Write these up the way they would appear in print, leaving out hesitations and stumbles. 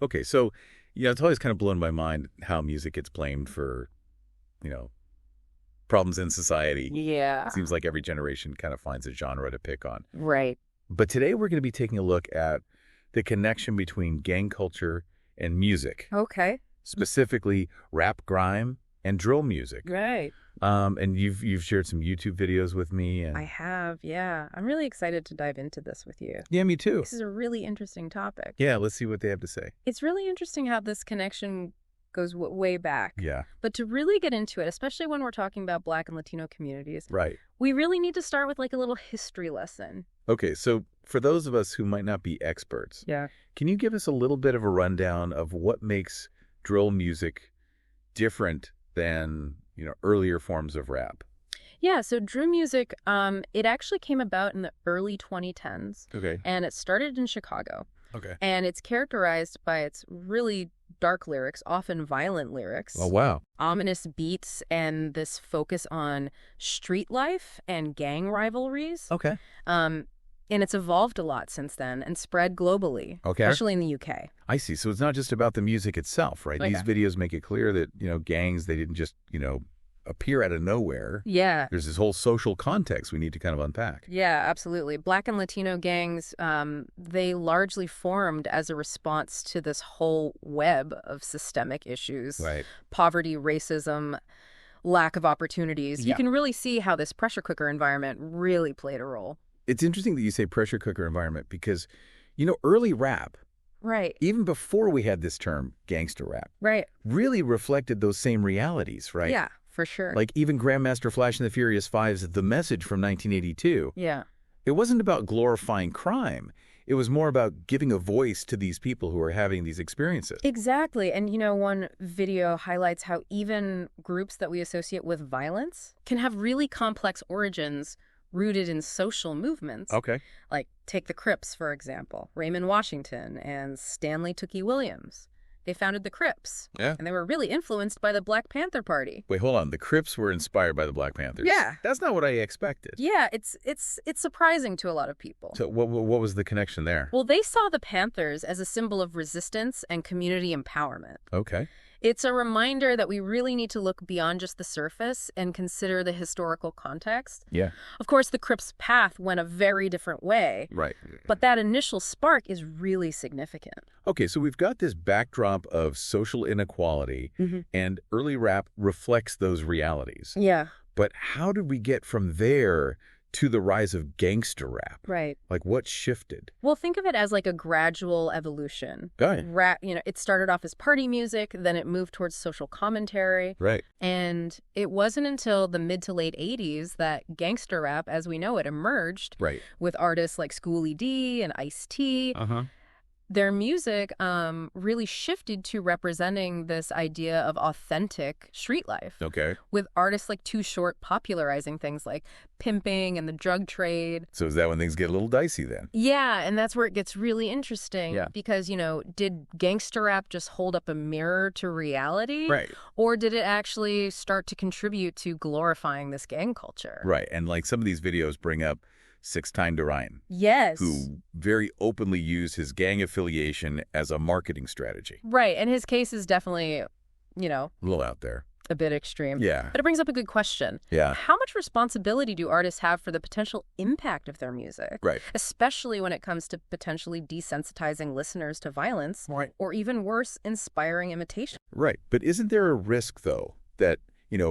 Okay, so, it's always kind of blown my mind how music gets blamed for, you know, problems in society. Yeah. Seems like every generation kind of finds a genre to pick on. Right. But today we're going to be taking a look at the connection between gang culture and music, Okay. specifically rap, grime, and drill music. Right. And you've shared some YouTube videos with me. And I have, yeah. I'm really excited to dive into this with you. yeah, me too. This is a really interesting topic. Yeah, let's see what they have to say. It's really interesting how this connection goes way back. Yeah. But to really get into it, especially when we're talking about Black and Latino communities, Right. we really need to start with like a little history lesson. Okay, so for those of us who might not be experts, Yeah. can you give us a little bit of a rundown of what makes drill music different than, earlier forms of rap? Yeah, so drill music, it actually came about in the early 2010s. Okay. And it started in Chicago. Okay. And it's characterized by its really dark lyrics, often violent lyrics. Oh, wow. Ominous beats and this focus on street life and gang rivalries. Okay. And it's evolved a lot since then and spread globally, Okay. especially in the UK. I see. So it's not just about the music itself, right? Okay. These videos make it clear that, gangs, they didn't just, appear out of nowhere. Yeah. There's this whole social context we need to kind of unpack. Yeah, absolutely. Black and Latino gangs, they largely formed as a response to this whole web of systemic issues. Right. Poverty, racism, lack of opportunities. Yeah. You can really see how this pressure cooker environment really played a role. It's interesting that you say pressure cooker environment because, early rap, Right. even before we had this term, gangster rap, Right. really reflected those same realities, right? Yeah, for sure. Like even Grandmaster Flash and the Furious Five's The Message from 1982. Yeah. It wasn't about glorifying crime. It was more about giving a voice to these people who are having these experiences. Exactly. And, one video highlights how even groups that we associate with violence can have really complex origins rooted in social movements. Okay. Like, take the Crips, for example. Raymond Washington and Stanley Tookie Williams. They founded the Crips. Yeah. And they were really influenced by the Black Panther Party. Wait, hold on. The Crips were inspired by the Black Panthers. Yeah. That's not what I expected. Yeah, it's surprising to a lot of people. So what was the connection there? Well, they saw the Panthers as a symbol of resistance and community empowerment. Okay. It's a reminder that we really need to look beyond just the surface and consider the historical context. Yeah. Of course, the Crips' path went a very different way, Right. but that initial spark is really significant. Okay, so we've got this backdrop of social inequality, and early rap reflects those realities. Yeah. But how did we get from there to the rise of gangster rap? Right. Like, what shifted? Well, think of it as like a gradual evolution. Right. Rap, it started off as party music, then it moved towards social commentary. Right. And it wasn't until the mid to late 80s that gangster rap, as we know it, emerged. Right. With artists like Schoolie D and Ice-T. Uh-huh. Their music really shifted to representing this idea of authentic street life. Okay. With artists like Too Short popularizing things like pimping and the drug trade. So is that when things get a little dicey then? Yeah, and that's where it gets really interesting. Yeah. Because, did gangster rap just hold up a mirror to reality? Right. Or did it actually start to contribute to glorifying this gang culture? Right. And like some of these videos bring up 6ix9ine Dorian, Yes. who very openly used his gang affiliation as a marketing strategy. Right, and his case is definitely, A little out there. a bit extreme. Yeah. But it brings up a good question. Yeah. How much responsibility do artists have for the potential impact of their music? Right. Especially when it comes to potentially desensitizing listeners to violence, Right. or even worse, inspiring imitation. Right. But isn't there a risk, though, that,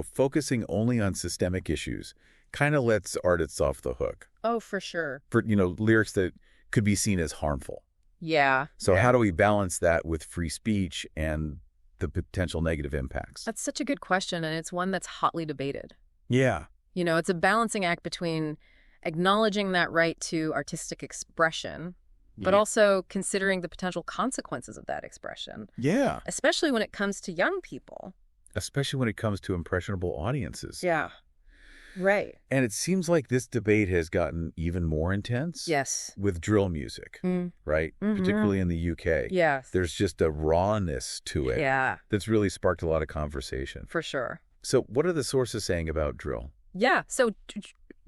focusing only on systemic issues kind of lets artists off the hook Oh, for sure. for, lyrics that could be seen as harmful? Yeah. So how do we balance that with free speech and the potential negative impacts? That's such a good question, and it's one that's hotly debated. Yeah. It's a balancing act between acknowledging that right to artistic expression, but Yeah. also considering the potential consequences of that expression, Yeah. especially when it comes to young people. Especially when it comes to impressionable audiences. Yeah. Right. And it seems like this debate has gotten even more intense Yes. with drill music, right? Mhm. Particularly in the UK. Yes. There's just a rawness to it Yeah, that's really sparked a lot of conversation. for sure. So what are the sources saying about drill? Yeah. So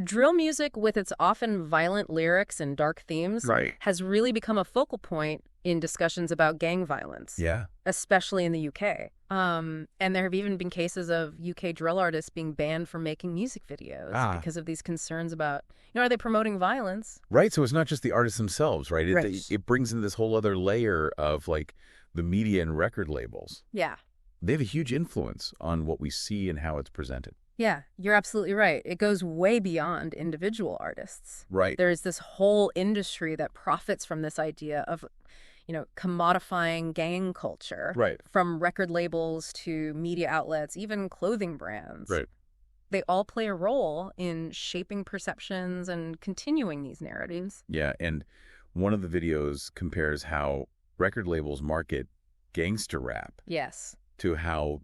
drill music, with its often violent lyrics and dark themes, Right. has really become a focal point in discussions about gang violence. Yeah. Especially in the UK. And there have even been cases of UK drill artists being banned from making music videos because of these concerns about, are they promoting violence? Right. So it's not just the artists themselves, right? Right. It brings in this whole other layer of like the media and record labels. Yeah. They have a huge influence on what we see and how it's presented. Yeah, you're absolutely right. It goes way beyond individual artists. Right. There's this whole industry that profits from this idea of, commodifying gang culture. Right. From record labels to media outlets, even clothing brands. Right. They all play a role in shaping perceptions and continuing these narratives. Yeah, and one of the videos compares how record labels market gangster rap. Yes. To how,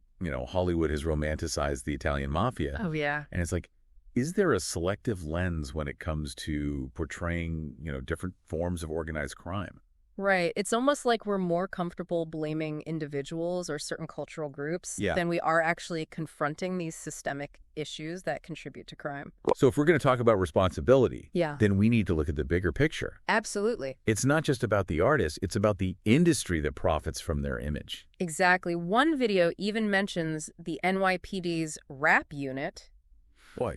Hollywood has romanticized the Italian mafia. Oh, yeah. And it's like, is there a selective lens when it comes to portraying, different forms of organized crime? Right. It's almost like we're more comfortable blaming individuals or certain cultural groups than we are actually confronting these systemic issues that contribute to crime. So if we're going to talk about responsibility, yeah, then we need to look at the bigger picture. Absolutely. It's not just about the artist, it's about the industry that profits from their image. Exactly. One video even mentions the NYPD's rap unit,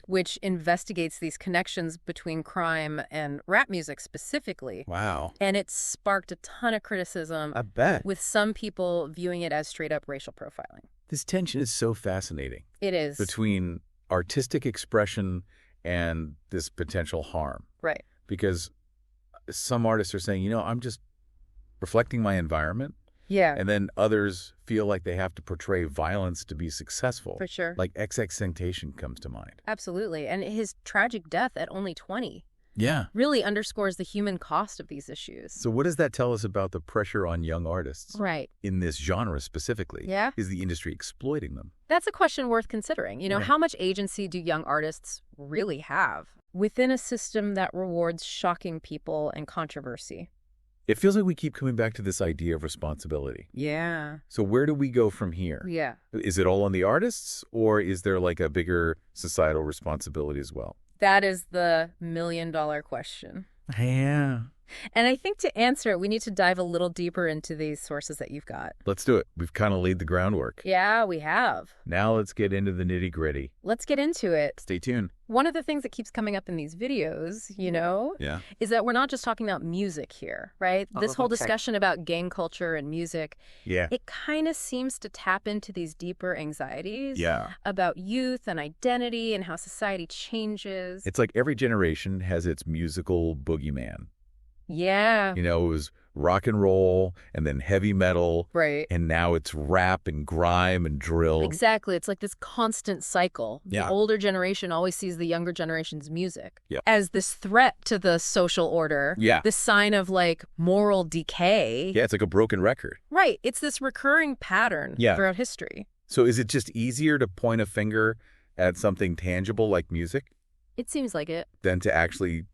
which investigates these connections between crime and rap music specifically. Wow. And it sparked a ton of criticism. I bet. With some people viewing it as straight up racial profiling. This tension is so fascinating. It is. Between artistic expression and this potential harm. Right. Because some artists are saying, I'm just reflecting my environment. Yeah. And then others feel like they have to portray violence to be successful. For sure. Like XXXTentacion comes to mind. Absolutely. And his tragic death at only 20 really underscores the human cost of these issues. So what does that tell us about the pressure on young artists? Right. In this genre specifically? Yeah. Is the industry exploiting them? That's a question worth considering. Right. How much agency do young artists really have within a system that rewards shocking people and controversy? It feels like we keep coming back to this idea of responsibility. Yeah. So where do we go from here? Yeah. Is it all on the artists, or is there like a bigger societal responsibility as well? That is the million-dollar question. Yeah. And I think to answer it, we need to dive a little deeper into these sources that you've got. Let's do it. We've kind of laid the groundwork. Yeah, we have. Now let's get into the nitty-gritty. Let's get into it. Stay tuned. One of the things that keeps coming up in these videos, is that we're not just talking about music here, right? This whole discussion about gang culture and music, it kind of seems to tap into these deeper anxieties about youth and identity and how society changes. It's like every generation has its musical boogeyman. Yeah. It was rock and roll and then heavy metal. Right. And now it's rap and grime and drill. Exactly. It's like this constant cycle. Yeah. The older generation always sees the younger generation's music as this threat to the social order. Yeah. This sign of like moral decay. Yeah, it's like a broken record. Right. It's this recurring pattern throughout history. So is it just easier to point a finger at something tangible like music? It seems like it. Than to actually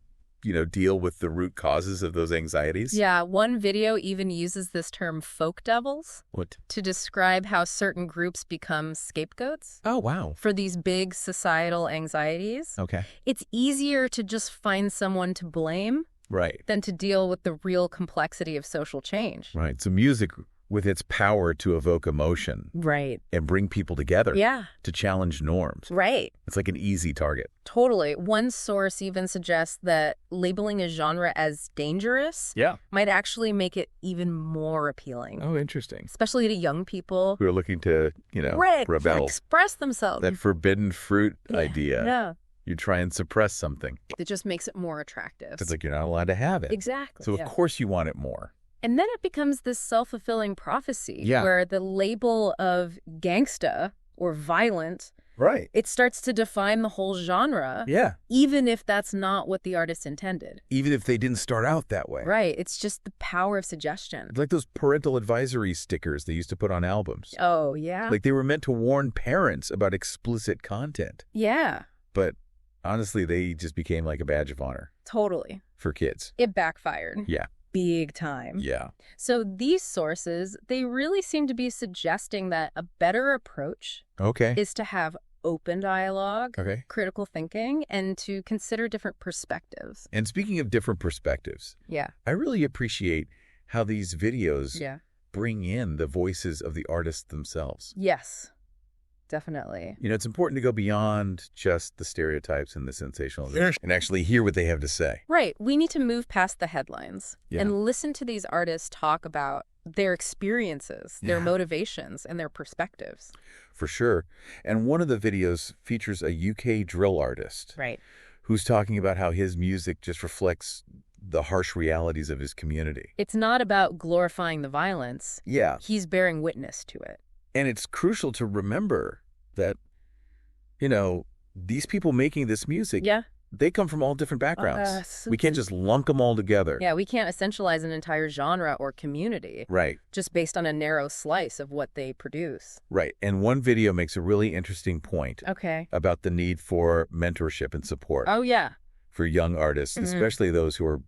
deal with the root causes of those anxieties? Yeah, one video even uses this term folk devils. What? To describe how certain groups become scapegoats. Oh, wow. For these big societal anxieties. Okay. It's easier to just find someone to blame. Right. Than to deal with the real complexity of social change. Right. So music, with its power to evoke emotion. Right. And bring people together. Yeah. To challenge norms. Right. It's like an easy target. Totally. One source even suggests that labeling a genre as dangerous might actually make it even more appealing. Oh, interesting. Especially to young people. Who are looking to, rebel. Express themselves. That forbidden fruit idea. Yeah. You try and suppress something. It just makes it more attractive. It's like you're not allowed to have it. Exactly. So of course you want it more. And then it becomes this self-fulfilling prophecy where the label of gangsta or violent, it starts to define the whole genre. Yeah. Even if that's not what the artist intended. Even if they didn't start out that way. Right. It's just the power of suggestion. It's like those parental advisory stickers they used to put on albums. Oh, yeah. Like they were meant to warn parents about explicit content. Yeah. But honestly, they just became like a badge of honor. Totally. For kids. It backfired. Yeah. Big time. Yeah. So these sources, they really seem to be suggesting that a better approach is to have open dialogue, critical thinking, and to consider different perspectives. And speaking of different perspectives, I really appreciate how these videos bring in the voices of the artists themselves. Yes, definitely. It's important to go beyond just the stereotypes and the sensationalism and actually hear what they have to say. Right. We need to move past the headlines and listen to these artists talk about their experiences, their motivations, and their perspectives. For sure. And one of the videos features a UK drill artist. Right. Who's talking about how his music just reflects the harsh realities of his community. It's not about glorifying the violence. Yeah. He's bearing witness to it. And it's crucial to remember that, these people making this music, they come from all different backgrounds. We can't just lump them all together. Yeah, we can't essentialize an entire genre or community. Right. Just based on a narrow slice of what they produce. Right. And one video makes a really interesting point about the need for mentorship and support. Oh, yeah. For young artists, especially those who are,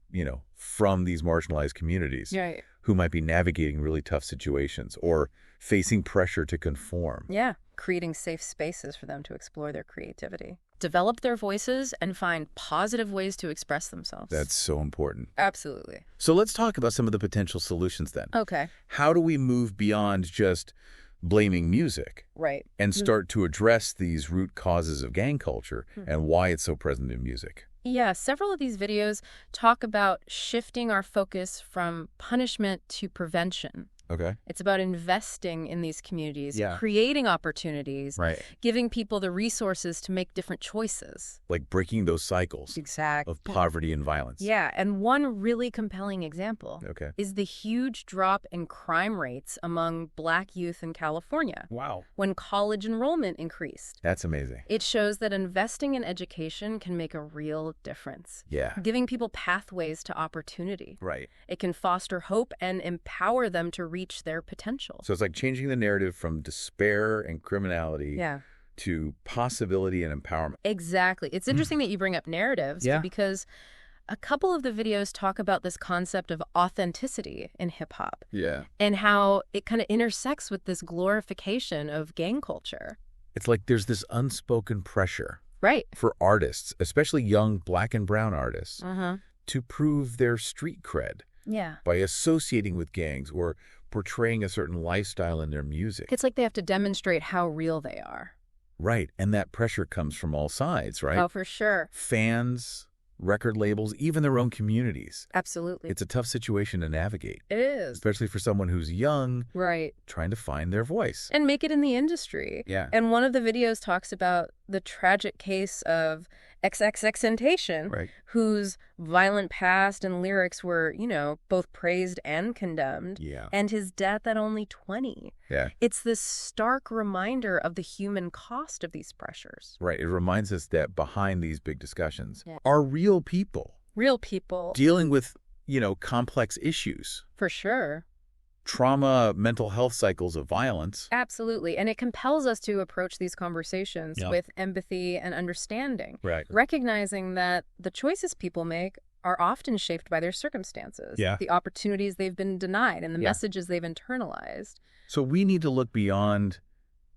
from these marginalized communities, who might be navigating really tough situations or facing pressure to conform. Yeah, creating safe spaces for them to explore their creativity, develop their voices, and find positive ways to express themselves. That's so important. Absolutely. So let's talk about some of the potential solutions then. Okay. How do we move beyond just blaming music and start to address these root causes of gang culture and why it's so present in music? Yeah, several of these videos talk about shifting our focus from punishment to prevention. Okay. It's about investing in these communities, creating opportunities, giving people the resources to make different choices. Like breaking those cycles of poverty and violence. Yeah, and one really compelling example is the huge drop in crime rates among Black youth in California. Wow. When college enrollment increased. That's amazing. It shows that investing in education can make a real difference. Yeah. Giving people pathways to opportunity. Right. It can foster hope and empower them to reach their potential. So it's like changing the narrative from despair and criminality to possibility and empowerment. Exactly. It's interesting that you bring up narratives because a couple of the videos talk about this concept of authenticity in hip-hop and how it kind of intersects with this glorification of gang culture. It's like there's this unspoken pressure for artists, especially young Black and brown artists, to prove their street cred by associating with gangs or portraying a certain lifestyle in their music. It's like they have to demonstrate how real they are. Right. And that pressure comes from all sides, right? Oh, for sure. Fans, record labels, even their own communities. Absolutely. It's a tough situation to navigate. It is. Especially for someone who's young. Right. Trying to find their voice. And make it in the industry. Yeah. And one of the videos talks about the tragic case of XXXTentacion, whose violent past and lyrics were, both praised and condemned. Yeah. And his death at only 20. Yeah. It's this stark reminder of the human cost of these pressures. Right. It reminds us that behind these big discussions are real people. Real people. Dealing with, complex issues. For sure. Trauma, mental health cycles of violence. Absolutely. And it compels us to approach these conversations with empathy and understanding. Right. Recognizing that the choices people make are often shaped by their circumstances, the opportunities they've been denied, and the messages they've internalized. So we need to look beyond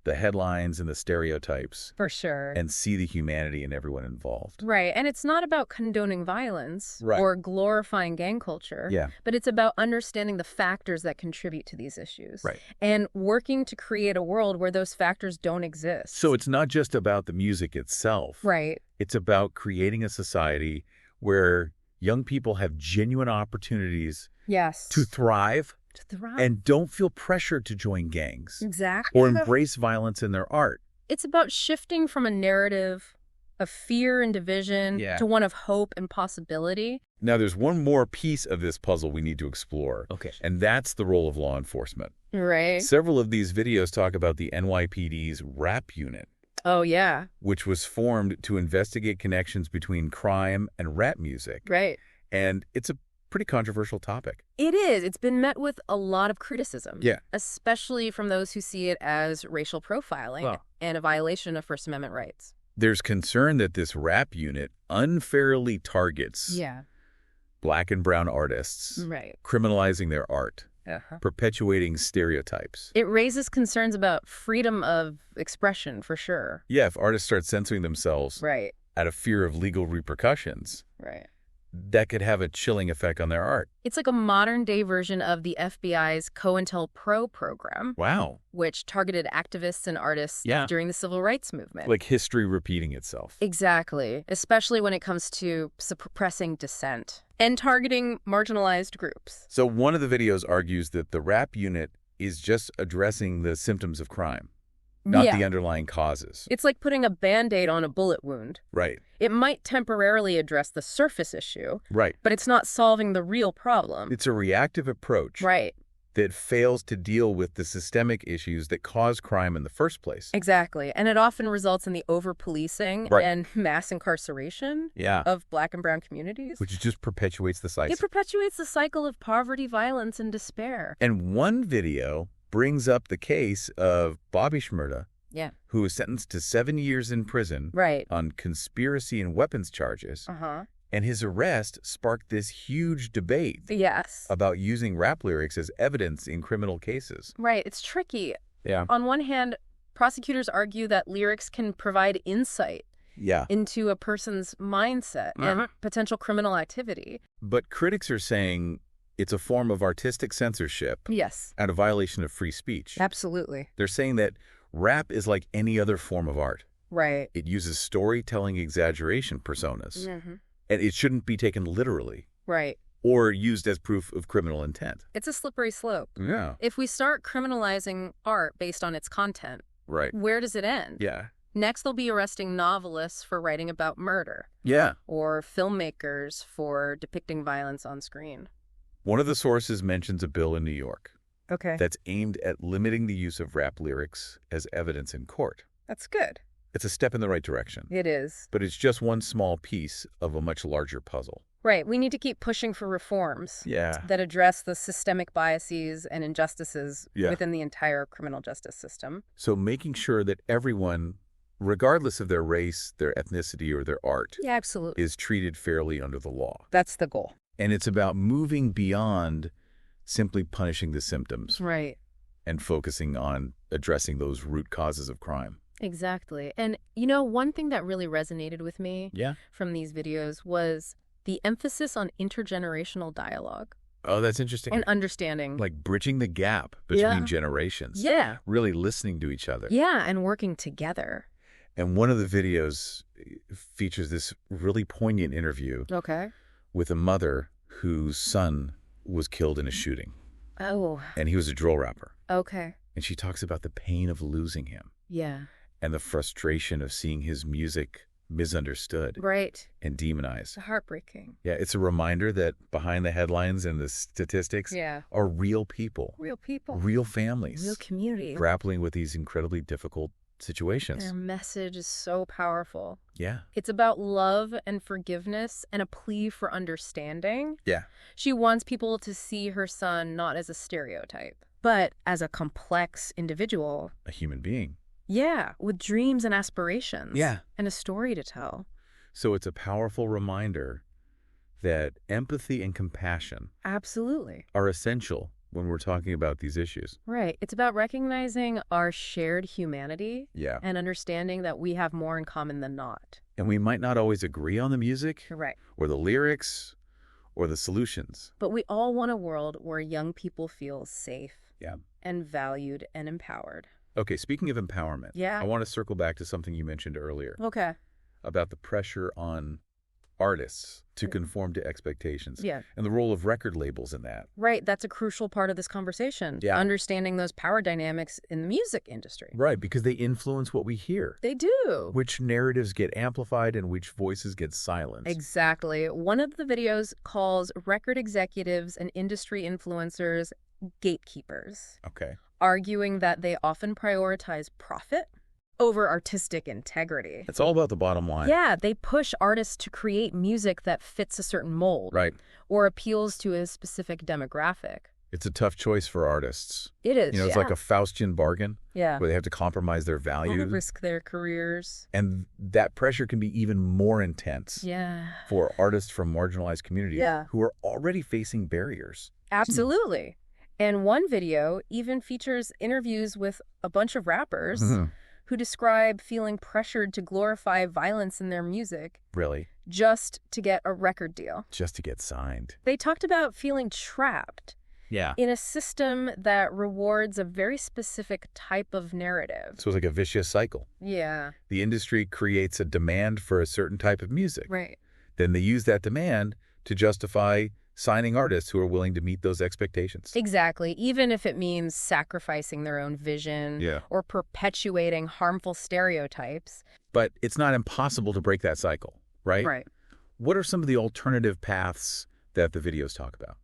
the headlines and the stereotypes. For sure. And see the humanity in everyone involved. Right. And it's not about condoning violence or glorifying gang culture, but it's about understanding the factors that contribute to these issues. Right. And working to create a world where those factors don't exist. So it's not just about the music itself. Right. It's about creating a society where young people have genuine opportunities to thrive. And don't feel pressured to join gangs. Exactly. Or embrace violence in their art. It's about shifting from a narrative of fear and division to one of hope and possibility. Now, there's one more piece of this puzzle we need to explore. Okay. And that's the role of law enforcement. Right. Several of these videos talk about the NYPD's rap unit. Oh, yeah. Which was formed to investigate connections between crime and rap music. Right. And it's a pretty controversial topic. It is. It's been met with a lot of criticism. Yeah. Especially from those who see it as racial profiling and a violation of First Amendment rights. There's concern that this rap unit unfairly targets Black and brown artists, criminalizing their art, perpetuating stereotypes. It raises concerns about freedom of expression, for sure. Yeah, if artists start censoring themselves out of fear of legal repercussions, that could have a chilling effect on their art. It's like a modern-day version of the FBI's COINTELPRO program. Wow. Which targeted activists and artists during the civil rights movement. Like history repeating itself. Exactly, especially when it comes to suppressing dissent and targeting marginalized groups. So one of the videos argues that the rap unit is just addressing the symptoms of crime, not the underlying causes. It's like putting a Band-Aid on a bullet wound. Right. It might temporarily address the surface issue. Right. But it's not solving the real problem. It's a reactive approach. Right. That fails to deal with the systemic issues that cause crime in the first place. Exactly. And it often results in the over-policing and mass incarceration of Black and brown communities. Which just perpetuates the cycle. It perpetuates the cycle of poverty, violence, and despair. And one video brings up the case of Bobby Shmurda, who was sentenced to 7 years in prison on conspiracy and weapons charges. And his arrest sparked this huge debate about using rap lyrics as evidence in criminal cases. Right. It's tricky. On one hand, prosecutors argue that lyrics can provide insight into a person's mindset and potential criminal activity. But critics are saying it's a form of artistic censorship and a violation of free speech. Absolutely. They're saying that rap is like any other form of art. Right. It uses storytelling exaggeration personas. And it shouldn't be taken literally. Right. Or used as proof of criminal intent. It's a slippery slope. Yeah. If we start criminalizing art based on its content, where does it end? Yeah. Next, they'll be arresting novelists for writing about murder. Yeah. Or filmmakers for depicting violence on screen. One of the sources mentions a bill in New York. Okay. That's aimed at limiting the use of rap lyrics as evidence in court. That's good. It's a step in the right direction. It is. But it's just one small piece of a much larger puzzle. Right. We need to keep pushing for reforms that address the systemic biases and injustices within the entire criminal justice system. So making sure that everyone, regardless of their race, their ethnicity, or their art, absolutely, is treated fairly under the law. That's the goal. And it's about moving beyond simply punishing the symptoms. Right. And focusing on addressing those root causes of crime. Exactly. And, you know, one thing that really resonated with me from these videos was the emphasis on intergenerational dialogue. Oh, that's interesting. And understanding. Like bridging the gap between generations. Yeah. Really listening to each other. Yeah, and working together. And one of the videos features this really poignant interview with a mother whose son was killed in a shooting. Oh. And he was a drill rapper. Okay. And she talks about the pain of losing him. Yeah. And the frustration of seeing his music misunderstood. Right. And demonized. Heartbreaking. Yeah, it's a reminder that behind the headlines and the statistics are real people. Real people. Real families. Real communities. Grappling with these incredibly difficult situations. Their message is so powerful. Yeah. It's about love and forgiveness and a plea for understanding. Yeah. She wants people to see her son not as a stereotype, but as a complex individual. A human being. Yeah, with dreams and aspirations. Yeah. And a story to tell. So it's a powerful reminder that empathy and compassion are essential when we're talking about these issues. Right. It's about recognizing our shared humanity and understanding that we have more in common than not. And we might not always agree on the music or the lyrics or the solutions. But we all want a world where young people feel safe and valued and empowered. Okay, speaking of empowerment, I want to circle back to something you mentioned earlier. Okay. About the pressure on artists to conform to expectations. Yeah. And the role of record labels in that. Right. That's a crucial part of this conversation. Yeah. Understanding those power dynamics in the music industry. Right, because they influence what we hear. They do. Which narratives get amplified and which voices get silenced. Exactly. One of the videos calls record executives and industry influencers gatekeepers. Okay. Arguing that they often prioritize profit over artistic integrity. It's all about the bottom line. Yeah, they push artists to create music that fits a certain mold. Right. Or appeals to a specific demographic. It's a tough choice for artists. It is, You know, it's like a Faustian bargain. Yeah. Where they have to compromise their values. Risk their careers. And that pressure can be even more intense. Yeah. For artists from marginalized communities who are already facing barriers. Absolutely. And one video even features interviews with a bunch of rappers who describe feeling pressured to glorify violence in their music. Really? Just to get a record deal. Just to get signed. They talked about feeling trapped. Yeah. In a system that rewards a very specific type of narrative. So it's like a vicious cycle. Yeah. The industry creates a demand for a certain type of music. Right. Then they use that demand to justify signing artists who are willing to meet those expectations. Exactly. Even if it means sacrificing their own vision or perpetuating harmful stereotypes. But it's not impossible to break that cycle, right? Right. What are some of the alternative paths that the videos talk about?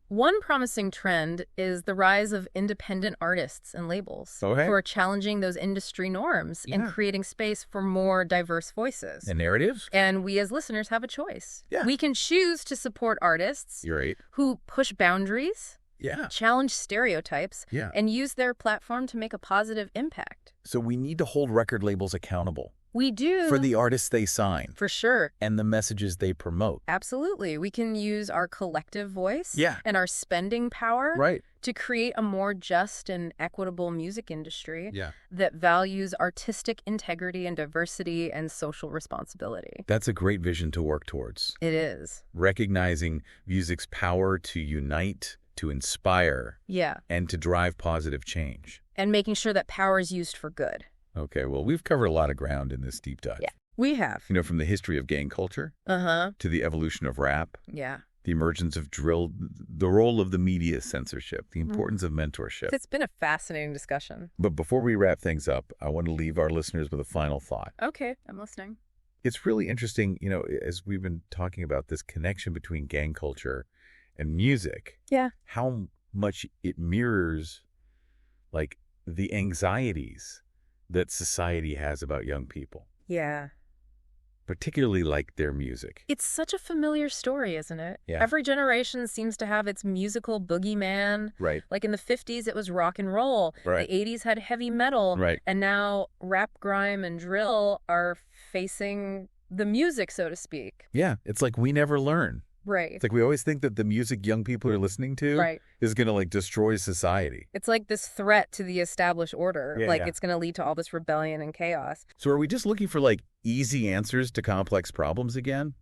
One promising trend is the rise of independent artists and labels who are challenging those industry norms and creating space for more diverse voices. And narratives? And we as listeners have a choice. Yeah. We can choose to support artists who push boundaries, challenge stereotypes, and use their platform to make a positive impact. So we need to hold record labels accountable. We do. For the artists they sign. For sure. And the messages they promote. Absolutely. We can use our collective voice and our spending power to create a more just and equitable music industry that values artistic integrity and diversity and social responsibility. That's a great vision to work towards. It is. Recognizing music's power to unite, to inspire, and to drive positive change. And making sure that power is used for good. Okay, well, we've covered a lot of ground in this deep dive. Yeah, we have. You know, from the history of gang culture to the evolution of rap, the emergence of drill, the role of the media censorship, the importance of mentorship. It's been a fascinating discussion. But before we wrap things up, I want to leave our listeners with a final thought. Okay, I'm listening. It's really interesting, you know, as we've been talking about this connection between gang culture and music. Yeah. How much it mirrors, like, the anxieties that society has about young people. Yeah. Particularly like their music. It's such a familiar story, isn't it? Yeah. Every generation seems to have its musical boogeyman. Right. Like in the 50s, it was rock and roll. Right. The 80s had heavy metal. Right. And now rap, grime, and drill are facing the music, so to speak. Yeah. It's like we never learn. Right. It's like we always think that the music young people are listening to is going to like destroy society. It's like this threat to the established order. It's going to lead to all this rebellion and chaos. So are we just looking for like easy answers to complex problems again?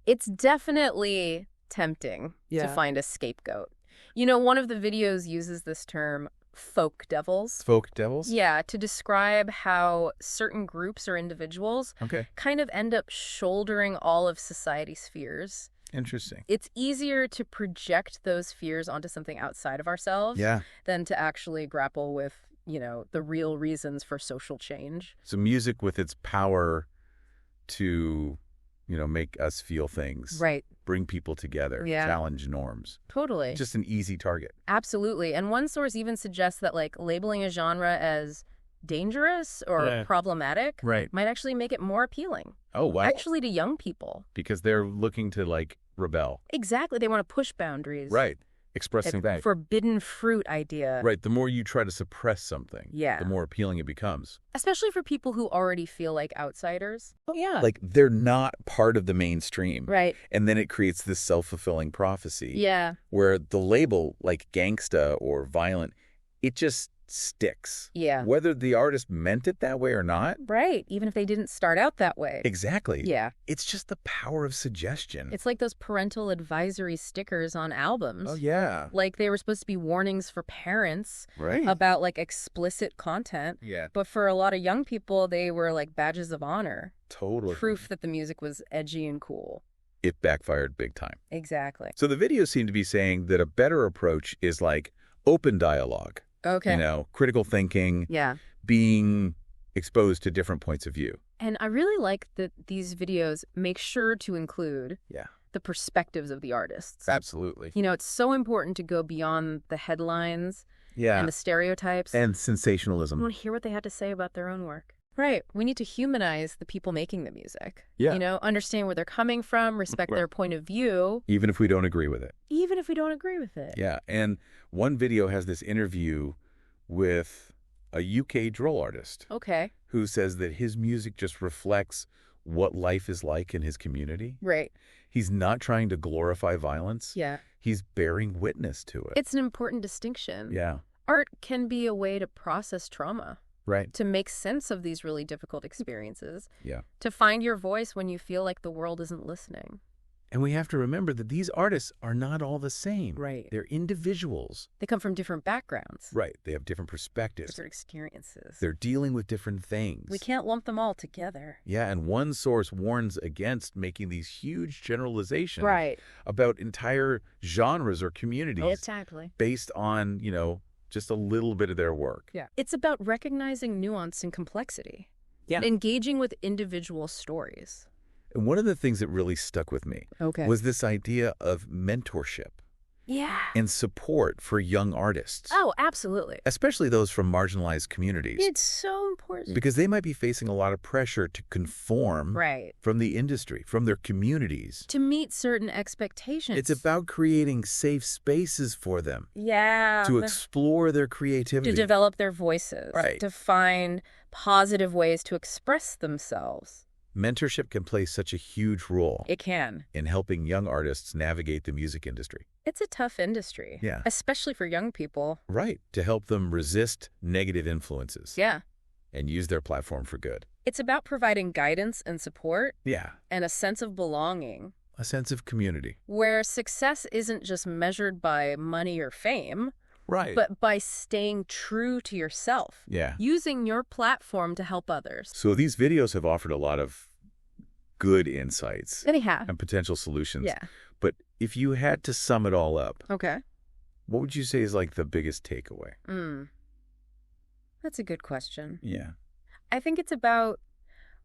It's definitely tempting to find a scapegoat. You know, one of the videos uses this term folk devils. Folk devils? Yeah, to describe how certain groups or individuals kind of end up shouldering all of society's fears. Interesting. It's easier to project those fears onto something outside of ourselves than to actually grapple with, you know, the real reasons for social change. So music with its power to, you know, make us feel things. Right. Bring people together. Challenge norms. Totally. Just an easy target. Absolutely. And one source even suggests that, like, labeling a genre as dangerous or problematic might actually make it more appealing. Oh, wow. Actually to young people. Because they're looking to, like, rebel. Exactly. They want to push boundaries. Right. Expressing that. Forbidden fruit idea. Right. The more you try to suppress something, the more appealing it becomes. Especially for people who already feel like outsiders. Oh, yeah. Like they're not part of the mainstream. Right. And then it creates this self-fulfilling prophecy. Yeah. Where the label, like gangsta or violent, it just sticks. Yeah. Whether the artist meant it that way or not. Right. Even if they didn't start out that way. Exactly. Yeah. It's just the power of suggestion. It's like those parental advisory stickers on albums. Oh, yeah. Like they were supposed to be warnings for parents about like explicit content. Yeah. But for a lot of young people, they were like badges of honor. Totally. Proof that the music was edgy and cool. It backfired big time. Exactly. So the videos seem to be saying that a better approach is like open dialogue. Okay. You know, critical thinking. Yeah. Being exposed to different points of view. And I really like that these videos make sure to include the perspectives of the artists. Absolutely. You know, it's so important to go beyond the headlines and the stereotypes. And sensationalism. I want to hear what they had to say about their own work. Right. We need to humanize the people making the music. Yeah. You know, understand where they're coming from, respect their point of view. Even if we don't agree with it. Even if we don't agree with it. Yeah. And one video has this interview with a UK drill artist. Okay. Who says that his music just reflects what life is like in his community. Right. He's not trying to glorify violence. Yeah. He's bearing witness to it. It's an important distinction. Yeah. Art can be a way to process trauma. Right. To make sense of these really difficult experiences. Yeah. To find your voice when you feel like the world isn't listening. And we have to remember that these artists are not all the same. Right. They're individuals. They come from different backgrounds. Right. They have different perspectives. Different experiences. They're dealing with different things. We can't lump them all together. Yeah, and one source warns against making these huge generalizations right. about entire genres or communities. Exactly. Based on, just a little bit of their work. Yeah. It's about recognizing nuance and complexity. Yeah. Engaging with individual stories. And one of the things that really stuck with me was this idea of mentorship. Yeah. And support for young artists. Oh, absolutely. Especially those from marginalized communities. It's so important. Because they might be facing a lot of pressure to conform from the industry, from their communities. To meet certain expectations. It's about creating safe spaces for them. Yeah. To explore their creativity. To develop their voices. Right. To find positive ways to express themselves. Mentorship can play such a huge role. It can. In helping young artists navigate the music industry. It's a tough industry. Yeah. Especially for young people. Right. To help them resist negative influences. Yeah. And use their platform for good. It's about providing guidance and support. Yeah. And a sense of belonging. A sense of community. Where success isn't just measured by money or fame. Right. But by staying true to yourself. Yeah. Using your platform to help others. So these videos have offered a lot of good insights. They have. And potential solutions. Yeah. But if you had to sum it all up. Okay. What would you say is like the biggest takeaway? That's a good question. Yeah. I think it's about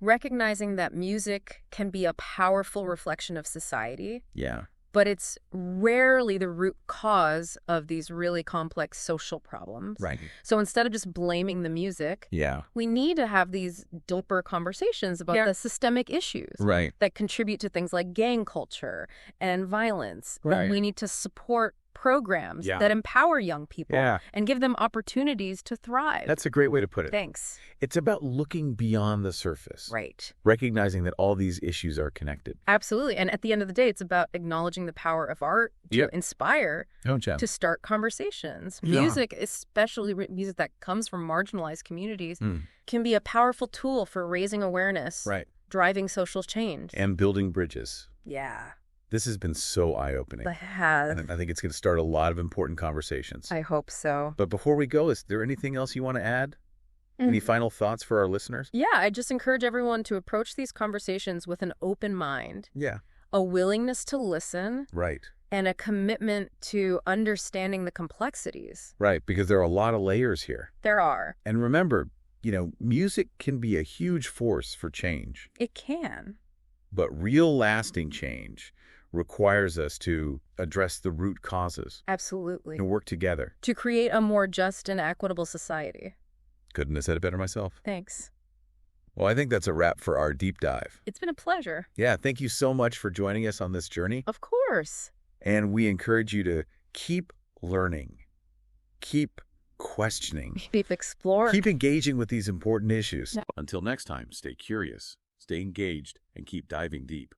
recognizing that music can be a powerful reflection of society. Yeah. But it's rarely the root cause of these really complex social problems. Right. So instead of just blaming the music, we need to have these deeper conversations about the systemic issues that contribute to things like gang culture and violence. Right. We need to support programs that empower young people and give them opportunities to thrive. That's a great way to put it. Thanks. It's about looking beyond the surface. Right. Recognizing that all these issues are connected. Absolutely. And at the end of the day, it's about acknowledging the power of art to inspire, to start conversations. Music, especially music that comes from marginalized communities, can be a powerful tool for raising awareness, driving social change. And building bridges. Yeah. This has been so eye-opening. It has. And I think it's going to start a lot of important conversations. I hope so. But before we go, is there anything else you want to add? Any final thoughts for our listeners? Yeah, I just encourage everyone to approach these conversations with an open mind. Yeah. A willingness to listen. Right. And a commitment to understanding the complexities. Right, because there are a lot of layers here. There are. And remember, music can be a huge force for change. It can. But real lasting change requires us to address the root causes. Absolutely. And work together. To create a more just and equitable society. Couldn't have said it better myself. Thanks. Well, I think that's a wrap for our deep dive. It's been a pleasure. Yeah, thank you so much for joining us on this journey. Of course. And we encourage you to keep learning, keep questioning, keep exploring, keep engaging with these important issues. Until next time, stay curious, stay engaged, and keep diving deep.